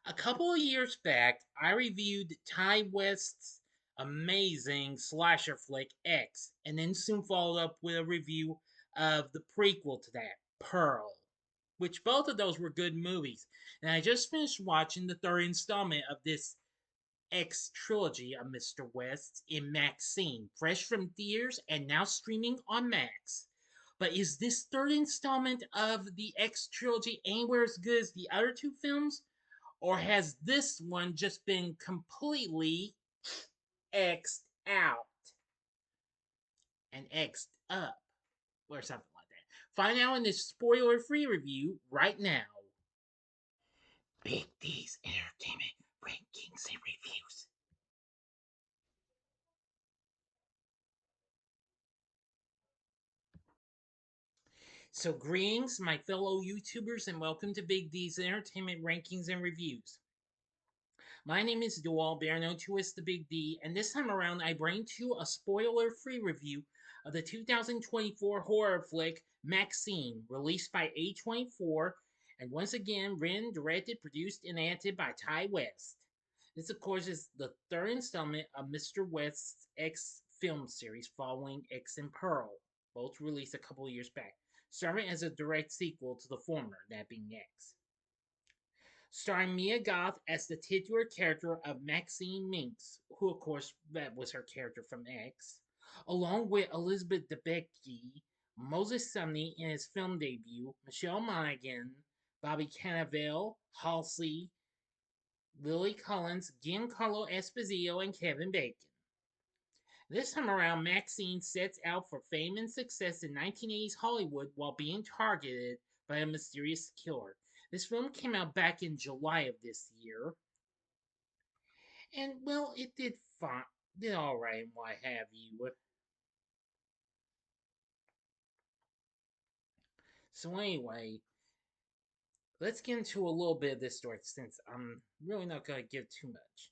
A couple of years back, I reviewed Ty West's amazing slasher flick X, and then soon followed up with a review of the prequel to that, Pearl, which both of those were good movies. And I just finished watching the third installment of this X trilogy of Mr. West in Maxxxine, fresh from theaters and now streaming on Max. But is this third installment of the X trilogy anywhere as good as the other two films? Or has this one just been completely X'd out and X'd up? Or something like that. Find out in this spoiler free review right now. Big D's Entertainment Rankings and Reviews. So, greetings, my fellow YouTubers, and welcome to Big D's Entertainment Rankings and Reviews. My name is Dual, better known to as the Big D, and this time around I bring to you a spoiler-free review of the 2024 horror flick Maxxxine, released by A24, and once again written, directed, produced, and edited by Ty West. This, of course, is the third installment of Mr. West's X film series following X and Pearl, both released a couple of years back, serving as a direct sequel to the former, that being X. Starring Mia Goth as the titular character of Maxine Minx, who, of course, that was her character from X, along with Elizabeth Debicki, Moses Sumney in his film debut, Michelle Monaghan, Bobby Cannavale, Halsey, Lily Collins, Giancarlo Esposito, and Kevin Bacon. This time around, Maxine sets out for fame and success in 1980s Hollywood while being targeted by a mysterious killer. This film came out back in July of this year, and well, it did fine, did all right, and what have you. So anyway, let's get into a little bit of this story since I'm really not gonna give too much.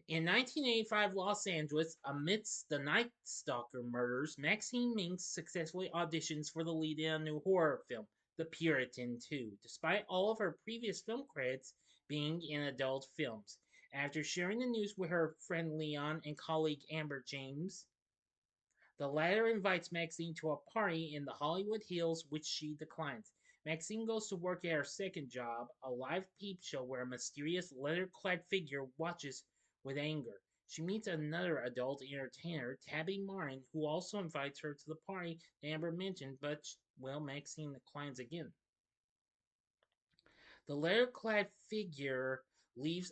In 1985 Los Angeles, amidst the Night Stalker murders, Maxine Minx successfully auditions for the lead in a new horror film, The Puritan 2, despite all of her previous film credits being in adult films. After sharing the news with her friend Leon and colleague Amber James, the latter invites Maxine to a party in the Hollywood Hills, which she declines. Maxine goes to work at her second job, a live peep show where a mysterious leather clad figure watches with anger. She meets another adult entertainer, Tabby Martin, who also invites her to the party Amber mentioned, but, well, Maxine declines again. The leather clad figure leaves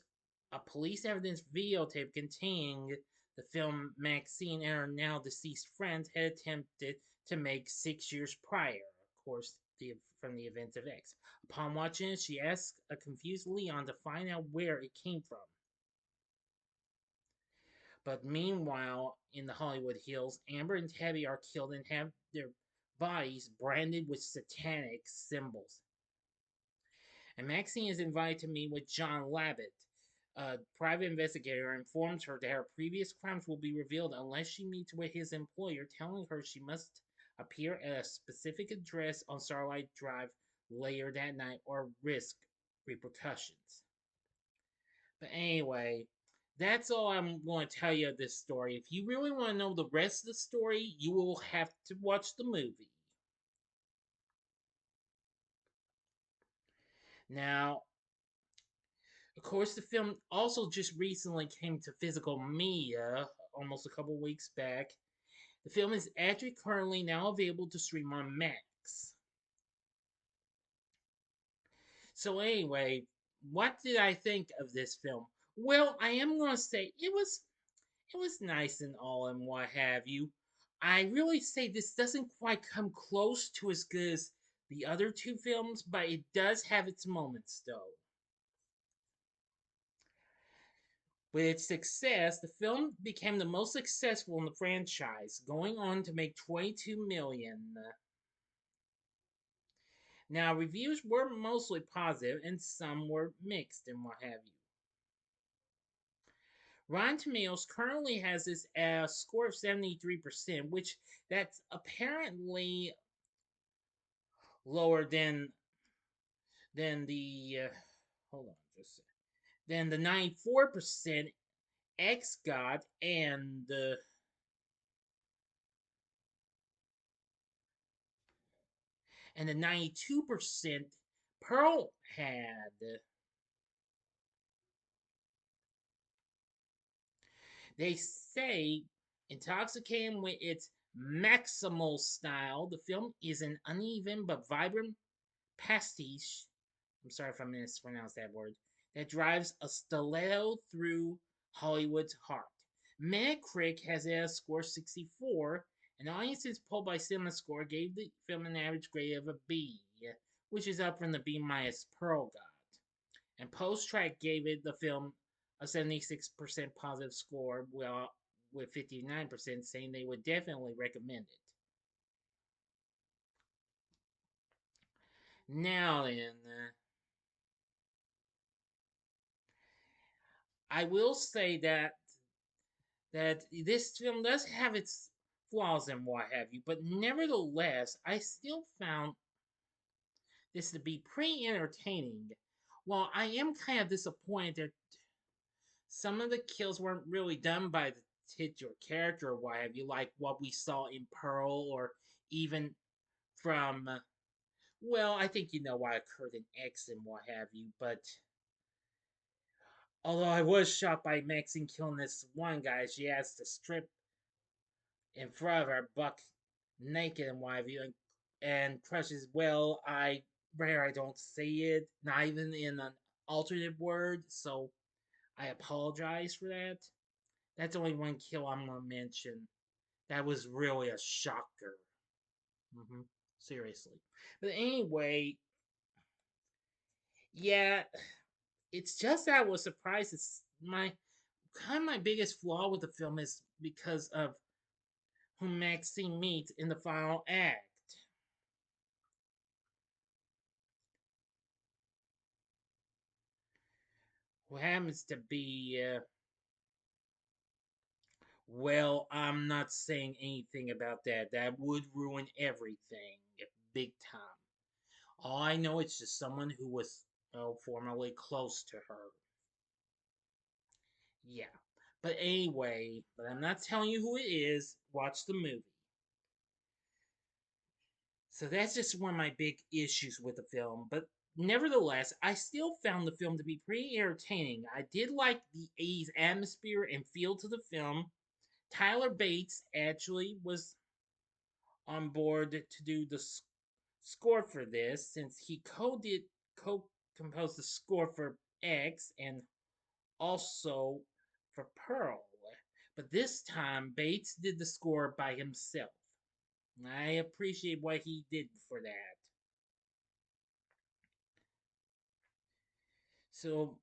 a police evidence videotape containing the film Maxine and her now deceased friends had attempted to make 6 years prior, of course, from the events of X. Upon watching it, she asks a confused Leon to find out where it came from. But meanwhile, in the Hollywood Hills, Amber and Tabby are killed and have their bodies branded with satanic symbols. And Maxine is invited to meet with John Labott. A private investigator informs her that her previous crimes will be revealed unless she meets with his employer, telling her she must appear at a specific address on Starlight Drive later that night or risk repercussions. But anyway, that's all I'm going to tell you of this story. If you really want to know the rest of the story, you will have to watch the movie. Now, of course, the film also just recently came to physical media almost a couple weeks back. The film is actually currently now available to stream on Max. So anyway, what did I think of this film? Well, I am going to say it was nice and all and what have you. I really say this doesn't quite come close to as good as the other two films, but it does have its moments though. With its success, the film became the most successful in the franchise, going on to make 22 million. Now, reviews were mostly positive and some were mixed and what have you. Rotten Tomatoes currently has this a score of 73%, which that's apparently lower than the hold on just a second. Then the 94% X got, and the 92% Pearl had. They say, intoxicating with its maximal style, the film is an uneven but vibrant pastiche. I'm sorry if I mispronounced that word. That drives a stiletto through Hollywood's heart. Metacritic has it a score 64, and audiences polled by CinemaScore gave the film an average grade of a B, which is up from the B minus Pearl got. And Post Track gave it the film a 76% positive score, well, with 59% saying they would definitely recommend it. Now then, I will say that this film does have its flaws and what have you, but nevertheless, I still found this to be pretty entertaining. While I am kind of disappointed that some of the kills weren't really done by the titular character or what have you, like what we saw in Pearl or even from, well, I think you know what occurred in X and what have you, but although I was shocked by Maxxine killing this one guy, she has to strip in front of her, buck naked and what have you, and crushes, well, I don't say it, not even in an alternate word, so I apologize for that. That's only one kill I'm gonna mention. That was really a shocker. hmm Seriously. But anyway, yeah, it's just that I was surprised. It's my biggest flaw with the film is because of whom Maxine meets in the final act. Who happens to be, well, I'm not saying anything about that. That would ruin everything, big time. All I know is just someone who was formerly close to her. Yeah. But anyway, but I'm not telling you who it is. Watch the movie. So that's just one of my big issues with the film. But nevertheless, I still found the film to be pretty entertaining. I did like the 80s atmosphere and feel to the film. Tyler Bates actually was on board to do the score for this since he co-composed the score for X and also for Pearl. But this time, Bates did the score by himself. I appreciate what he did for that. So,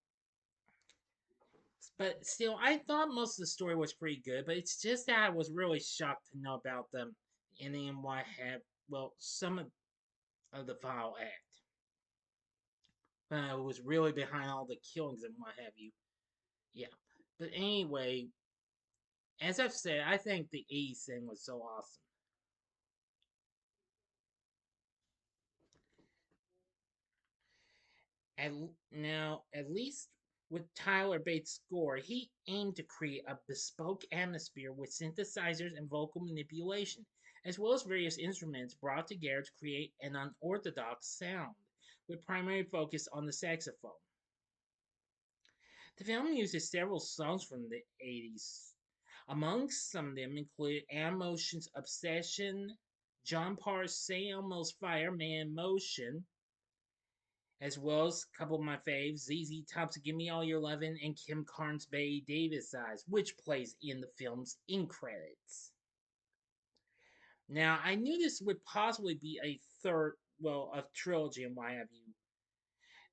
but still, I thought most of the story was pretty good, but it's just that I was really shocked to know about them ending and what have, well, some of the final act. It was really behind all the killings and what have you. Yeah. But anyway, as I've said, I think the 80s thing was so awesome. At least with Tyler Bates' score, he aimed to create a bespoke atmosphere with synthesizers and vocal manipulation, as well as various instruments brought together to create an unorthodox sound, with primary focus on the saxophone. The film uses several songs from the 80s. Amongst some of them include Motion's Obsession, John Parr's Say Elmo's Fire, Man in Motion, as well as a couple of my faves, ZZ Top's Give Me All Your Lovin' and Kim Carnes' Bay Davis Eyes, which plays in the film's end credits. Now, I knew this would possibly be a a trilogy and what have you.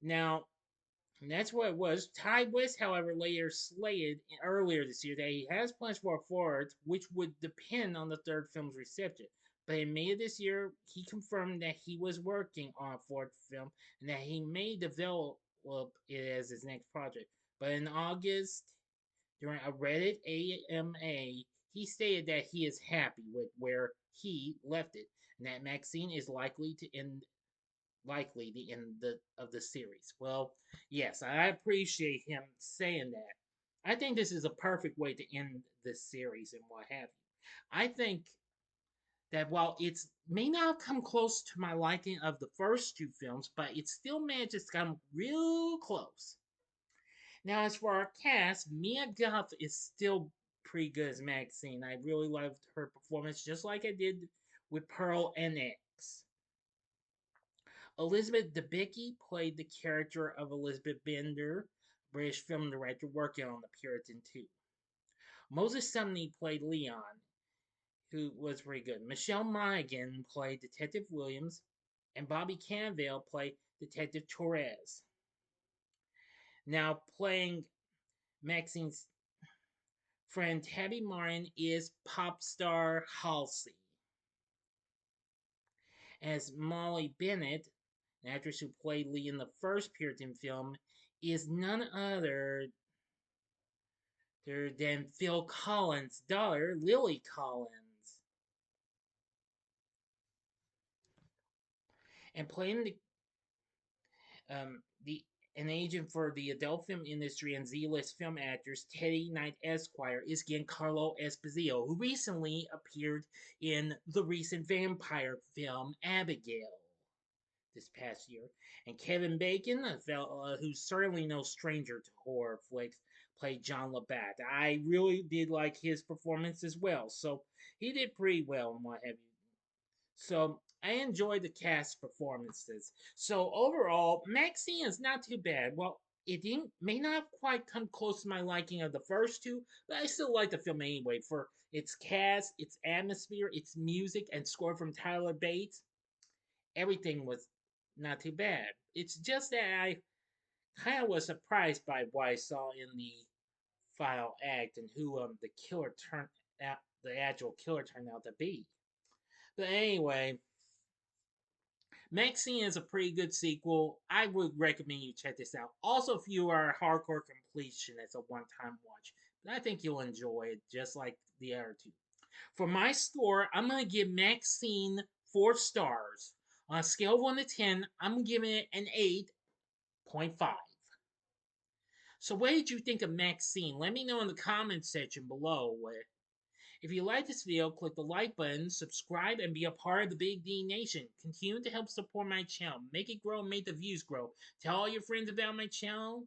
Now, and that's what it was. Ty West, however, later slated earlier this year that he has plans for a fourth, which would depend on the third film's reception. But in May of this year, he confirmed that he was working on a fourth film and that he may develop it as his next project. But in August, during a Reddit AMA, he stated that he is happy with where he left it and that Maxxxine is likely to end likely the end of the series. Well, yes, I appreciate him saying that. I think this is a perfect way to end this series and what have you. I think that while it's may not come close to my liking of the first two films, but it still manages to come real close. Now, as for our cast, Mia Goth is still pretty good as Maxxine. I really loved her performance, just like I did with Pearl and X. Elizabeth Debicki played the character of Elizabeth Bender, British film director working on The Puritan 2. Moses Sumney played Leon, who was pretty good. Michelle Monaghan played Detective Williams, and Bobby Cannavale played Detective Torres. Now, playing Maxine's friend Tabby Martin is pop star Halsey. As Molly Bennett, an actress who played Lee in the first Puritan film, is none other than Phil Collins' daughter, Lily Collins. And playing the an agent for the adult film industry and Z-list film actors, Teddy Knight Esquire, is Giancarlo Esposito, who recently appeared in the recent vampire film Abigail this past year. And Kevin Bacon, a fellow who's certainly no stranger to horror flicks, played John Labatt. I really did like his performance as well, so he did pretty well and what have you. So I enjoyed the cast performances. So overall, Maxine is not too bad. Well, it didn't may not quite come close to my liking of the first two, but I still like the film anyway for its cast, its atmosphere, its music, and score from Tyler Bates. Everything was not too bad. It's just that I kind of was surprised by what I saw in the final act and who the killer turned out, the actual killer turned out to be. But anyway, Maxine is a pretty good sequel. I would recommend you check this out. Also, if you are a hardcore completion, it's a one-time watch. But I think you'll enjoy it just like the other two. For my score, I'm gonna give Maxine 4 stars. On a scale of 1 to 10, I'm giving it an 8.5. So what did you think of Maxine? Let me know in the comments section below. If you like this video, click the like button, subscribe, and be a part of the Big D Nation. Continue to help support my channel. Make it grow and make the views grow. Tell all your friends about my channel.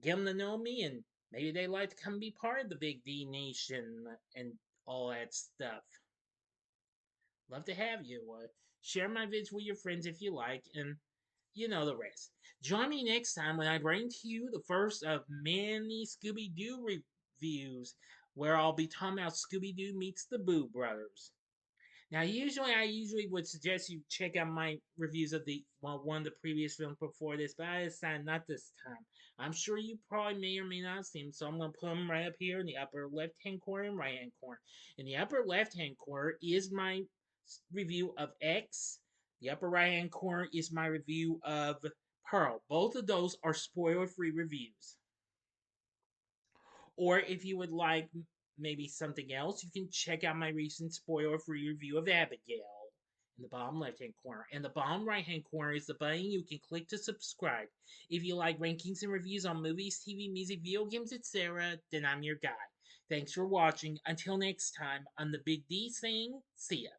Get them to know me, and maybe they'd like to come be part of the Big D Nation and all that stuff. Love to have you. Share my vids with your friends if you like, and you know the rest. Join me next time when I bring to you the first of many Scooby Doo reviews, where I'll be talking about Scooby Doo meets the Boo Brothers. Now, I usually would suggest you check out my reviews of one of the previous films before this, but I decided not this time. I'm sure you probably may or may not have seen them, so I'm gonna put them right up here in the upper left-hand corner and right-hand corner. In the upper left-hand corner is my review of X. The upper right-hand corner is my review of Pearl. Both of those are spoiler-free reviews. Or if you would like maybe something else, you can check out my recent spoiler-free review of Abigail in the bottom left-hand corner. And the bottom right-hand corner is the button you can click to subscribe. If you like rankings and reviews on movies, TV, music, video games, etc., then I'm your guy. Thanks for watching. Until next time, I'm the Big D saying, see ya.